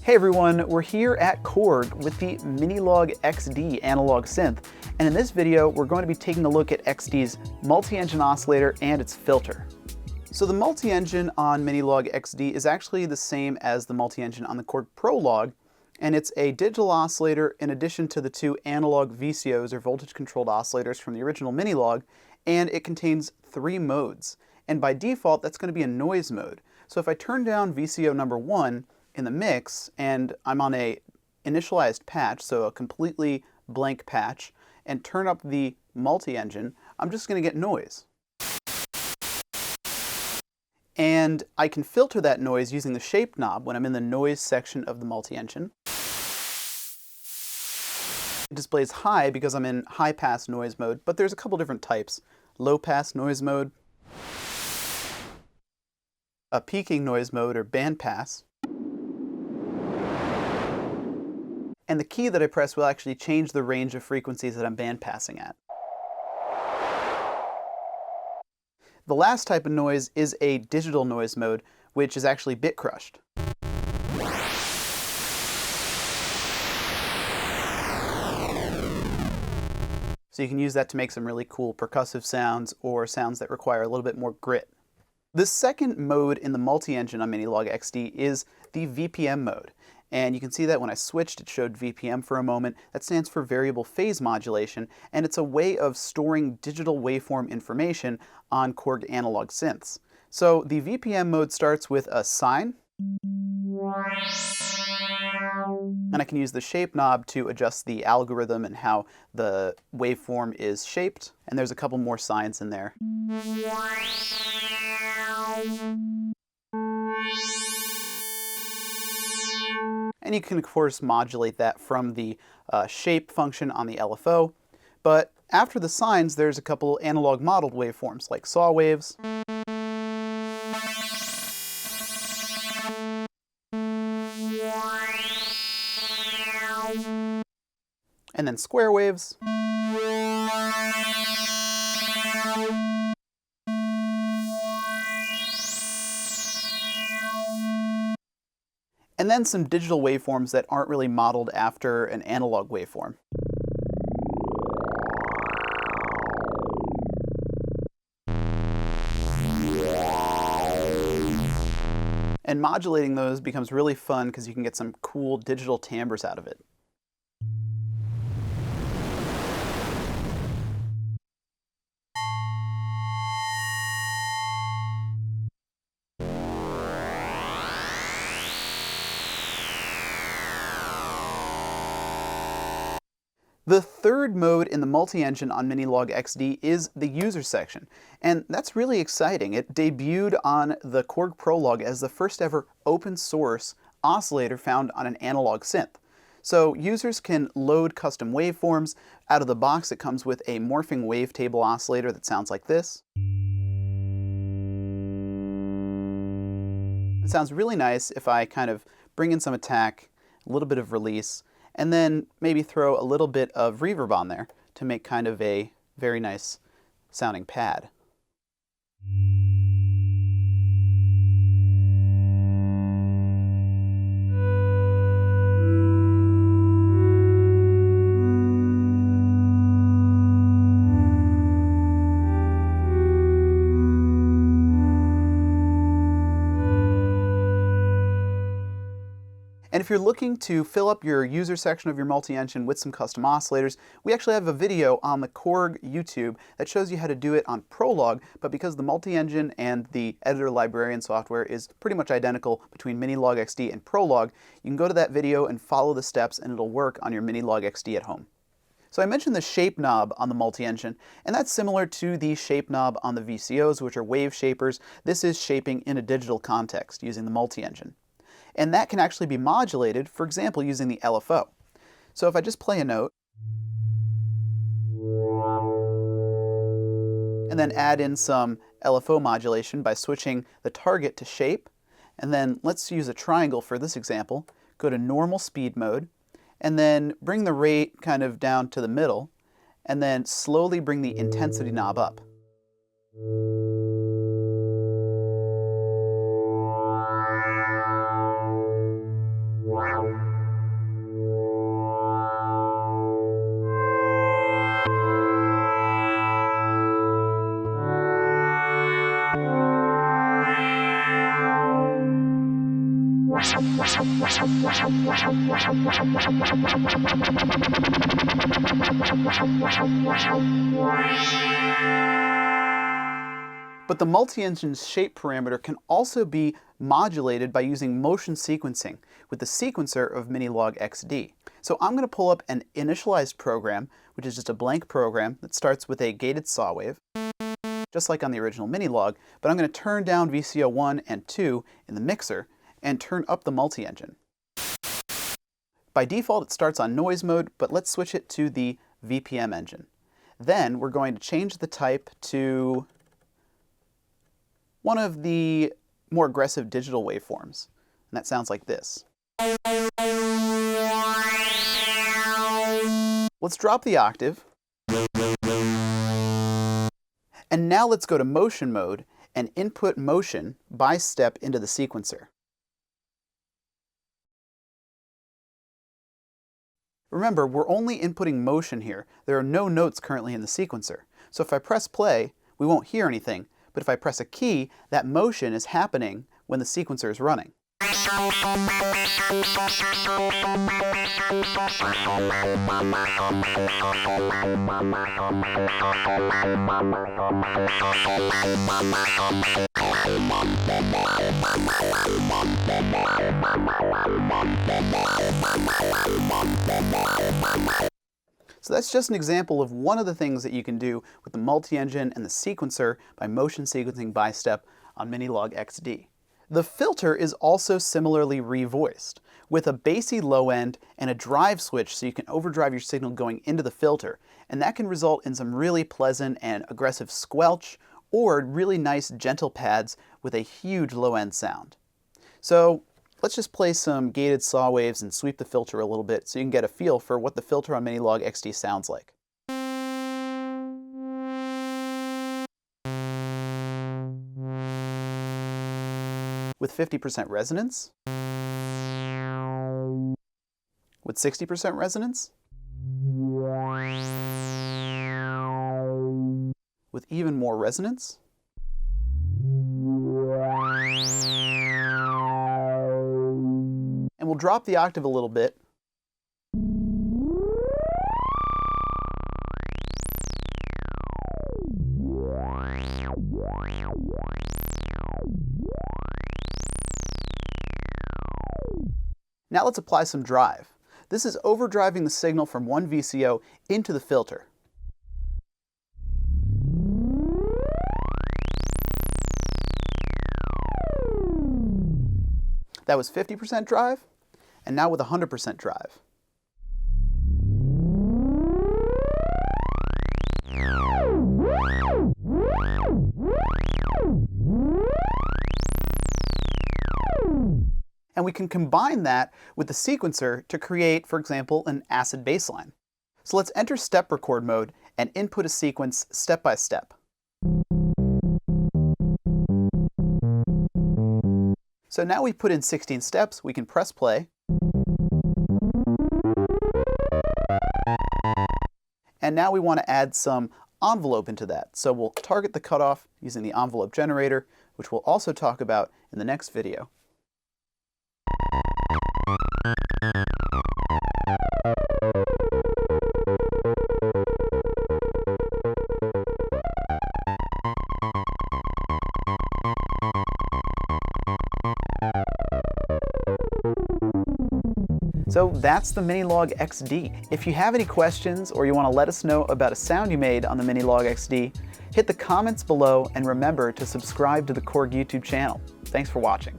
Hey everyone, we're here at Korg with the minilogue XD analog synth, and in this video we're going to be taking a look at XD's multi-engine oscillator and its filter. So the multi-engine on minilogue XD is actually the same as the multi-engine on the Korg Prologue, and it's a digital oscillator in addition to the two analog VCOs or voltage controlled oscillators from the original minilogue, and it contains 3 modes. And by default that's going to be a noise mode. So if I turn down VCO number 1 in the mix, and I'm on a initialized patch, so a completely blank patch, and turn up the multi-engine, I'm just going to get noise. And I can filter that noise using the shape knob when I'm in the noise section of the multi-engine. It displays high because I'm in high pass noise mode, but there's a couple different types. Low pass noise mode, a peaking noise mode or band pass, and the key that I press will actually change the range of frequencies that I'm band passing at. The last type of noise is a digital noise mode, which is actually bit crushed. So you can use that to make some really cool percussive sounds or sounds that require a little bit more grit. The second mode in the multi-engine on minilogue XD is the VPM mode. And you can see that when I switched, it showed VPM for a moment. That stands for variable phase modulation, and it's a way of storing digital waveform information on Korg analog synths. So the VPM mode starts with a sine, and I can use the shape knob to adjust the algorithm and how the waveform is shaped. And there's a couple more sines in there. And you can, of course, modulate that from the shape function on the LFO. But after the sines, there's a couple analog modeled waveforms, like saw waves, and then square waves, and then some digital waveforms that aren't really modeled after an analog waveform. And modulating those becomes really fun because you can get some cool digital timbres out of it. The third mode in the multi-engine on minilogue XD is the user section, and that's really exciting. It debuted on the Korg Prologue as the first ever open source oscillator found on an analog synth. So users can load custom waveforms. Out of the box it comes with a morphing wavetable oscillator that sounds like this. It sounds really nice if I kind of bring in some attack, a little bit of release, and then maybe throw a little bit of reverb on there to make kind of a very nice sounding pad. And if you're looking to fill up your user section of your multi-engine with some custom oscillators, we actually have a video on the Korg YouTube that shows you how to do it on Prologue, but because the multi-engine and the editor librarian software is pretty much identical between minilogue XD and Prologue, you can go to that video and follow the steps and it'll work on your minilogue XD at home. So I mentioned the shape knob on the multi-engine, and that's similar to the shape knob on the VCOs, which are wave shapers. This is shaping in a digital context using the multi-engine. And that can actually be modulated, for example, using the LFO. So if I just play a note, and then add in some LFO modulation by switching the target to shape, and then let's use a triangle for this example, go to normal speed mode, and then bring the rate kind of down to the middle, and then slowly bring the intensity knob up. But the multi-engine's shape parameter can also be modulated by using motion sequencing with the sequencer of minilogue XD. So I'm going to pull up an initialized program, which is just a blank program that starts with a gated saw wave, just like on the original minilogue, but I'm going to turn down VCO 1 and 2 in the mixer and turn up the multi-engine. By default, it starts on noise mode, but let's switch it to the VPM engine. Then we're going to change the type to one of the more aggressive digital waveforms, and that sounds like this. Let's drop the octave. And now let's go to motion mode and input motion by step into the sequencer. Remember, we're only inputting motion here. There are no notes currently in the sequencer. So if I press play, we won't hear anything. But if I press a key, that motion is happening when the sequencer is running. So that's just an example of one of the things that you can do with the multi-engine and the sequencer by motion sequencing by step on minilogue XD. The filter is also similarly revoiced, with a bassy low end and a drive switch so you can overdrive your signal going into the filter, and that can result in some really pleasant and aggressive squelch or really nice gentle pads with a huge low end sound. So let's just play some gated saw waves and sweep the filter a little bit so you can get a feel for what the filter on minilogue XD sounds like. With 50% resonance, with 60% resonance, with even more resonance, and we'll drop the octave a little bit. Now let's apply some drive. This is overdriving the signal from one VCO into the filter. That was 50% drive, and now with 100% drive. And we can combine that with the sequencer to create, for example, an acid bassline. So let's enter step record mode and input a sequence step by step. So now we put in 16 steps, we can press play. And now we want to add some envelope into that. So we'll target the cutoff using the envelope generator, which we'll also talk about in the next video. So that's the minilogue XD. If you have any questions or you want to let us know about a sound you made on the minilogue XD, hit the comments below and remember to subscribe to the Korg YouTube channel. Thanks for watching.